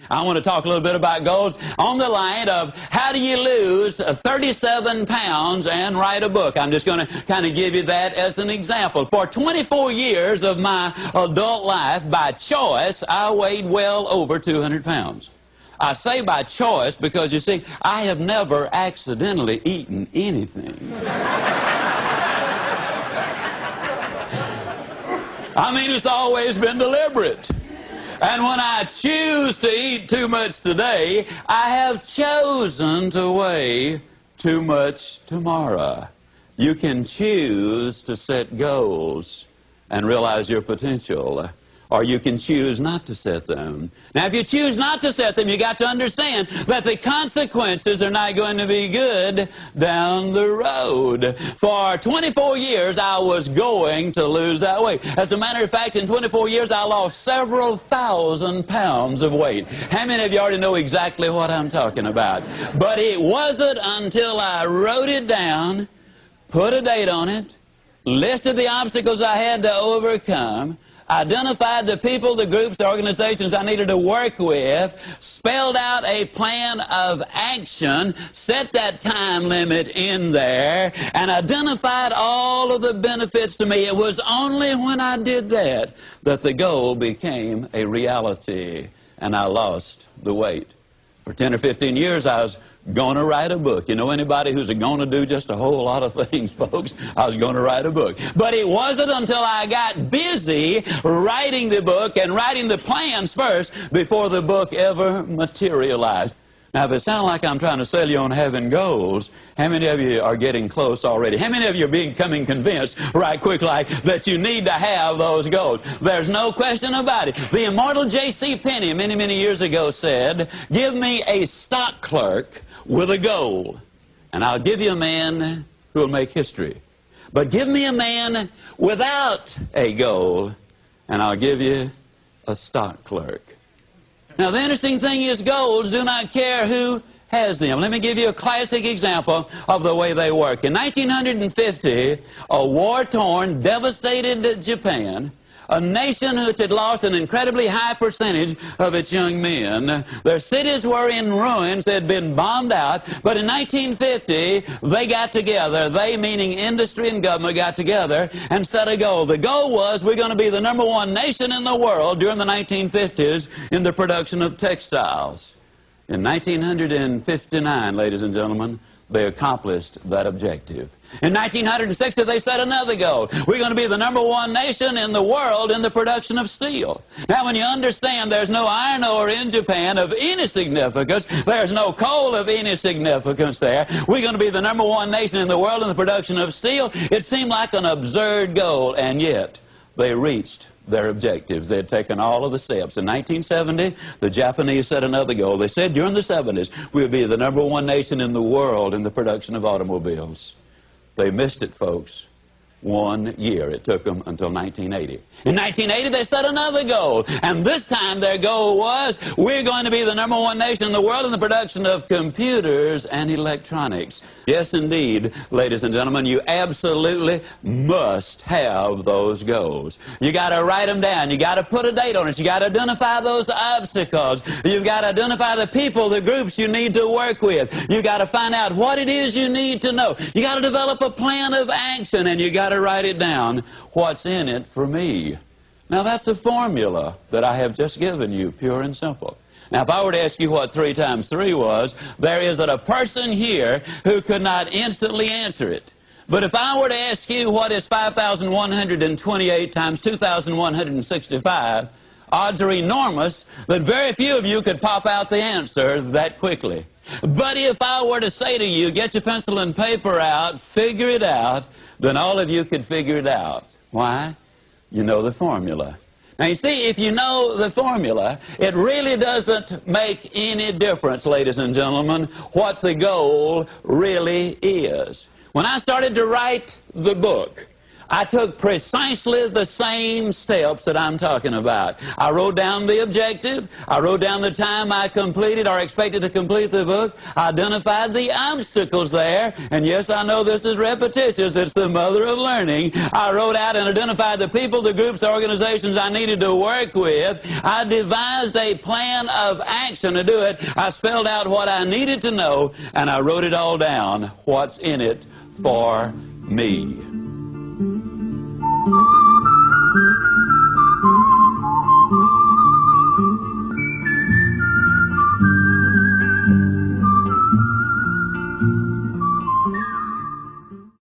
I want to talk a little bit about goals on the line of how do you lose 37 pounds and write a book. I'm just going to kind of give you that as an example. For 24 years of my adult life, by choice, I weighed well over 200 pounds. I say by choice because, you see, I have never accidentally eaten anything. I mean, it's always been deliberate. And when I choose to eat too much today, I have chosen to weigh too much tomorrow. You can choose to set goals and realize your potential, or you can choose not to set them. Now, if you choose not to set them, you got to understand that the consequences are not going to be good down the road. For 24 years, I was going to lose that weight. As a matter of fact, in 24 years, I lost several thousand pounds of weight. How many of you already know exactly what I'm talking about? But it wasn't until I wrote it down, put a date on it, listed the obstacles I had to overcome, identified the people, the groups, the organizations I needed to work with, spelled out a plan of action, set that time limit in there, and identified all of the benefits to me. It was only when I did that that the goal became a reality, and I lost the weight. For 10 or 15 years, I was going to write a book. You know anybody who's going to do just a whole lot of things, folks? I was going to write a book. But it wasn't until I got busy writing the book and writing the plans first before the book ever materialized. Now, if it sounds like I'm trying to sell you on having goals, how many of you are getting close already? How many of you are becoming convinced right quick like that you need to have those goals? There's no question about it. The immortal J.C. Penney many, many years ago said, "Give me a stock clerk with a goal, and I'll give you a man who will make history. But give me a man without a goal, and I'll give you a stock clerk." Now, the interesting thing is goals do not care who has them. Let me give you a classic example of the way they work. In 1950, a war-torn, devastated Japan, a nation which had lost an incredibly high percentage of its young men. Their cities were in ruins. They had been bombed out. But in 1950, they got together. They, meaning industry and government, got together and set a goal. The goal was we're going to be the #1 nation in the world during the 1950s in the production of textiles. In 1959, ladies and gentlemen, they accomplished that objective. In 1960, they set another goal. We're going to be the #1 nation in the world in the production of steel. Now, when you understand there's no iron ore in Japan of any significance, there's no coal of any significance there, we're going to be the #1 nation in the world in the production of steel, it seemed like an absurd goal, and yet they reached their objectives. They had taken all of the steps. In 1970, the Japanese set another goal. They said during the 70s, we'll be the #1 nation in the world in the production of automobiles. They missed it, folks. 1 year. It took them until 1980. In 1980, they set another goal. And this time, their goal was, we're going to be the #1 nation in the world in the production of computers and electronics. Yes, indeed, ladies and gentlemen, you absolutely must have those goals. You got to write them down. You got to put a date on it. You got to identify those obstacles. You've got to identify the people, the groups you need to work with. You got to find out what it is you need to know. You got to develop a plan of action, and you got to write it down. What's in it for me? Now, that's a formula that I have just given you, pure and simple. Now, if I were to ask you what 3 times 3 was, there isn't a person here who could not instantly answer it. But if I were to ask you what is 5,128 times 2,165, odds are enormous that very few of you could pop out the answer that quickly. But if I were to say to you, get your pencil and paper out, figure it out, then all of you could figure it out. Why? You know the formula. Now, you see, if you know the formula, it really doesn't make any difference, ladies and gentlemen, what the goal really is. When I started to write the book, I took precisely the same steps that I'm talking about. I wrote down the objective. I wrote down the time I completed or expected to complete the book. I identified the obstacles there. And yes, I know this is repetitious. It's the mother of learning. I wrote out and identified the people, the groups, the organizations I needed to work with. I devised a plan of action to do it. I spelled out what I needed to know, and I wrote it all down, what's in it for me.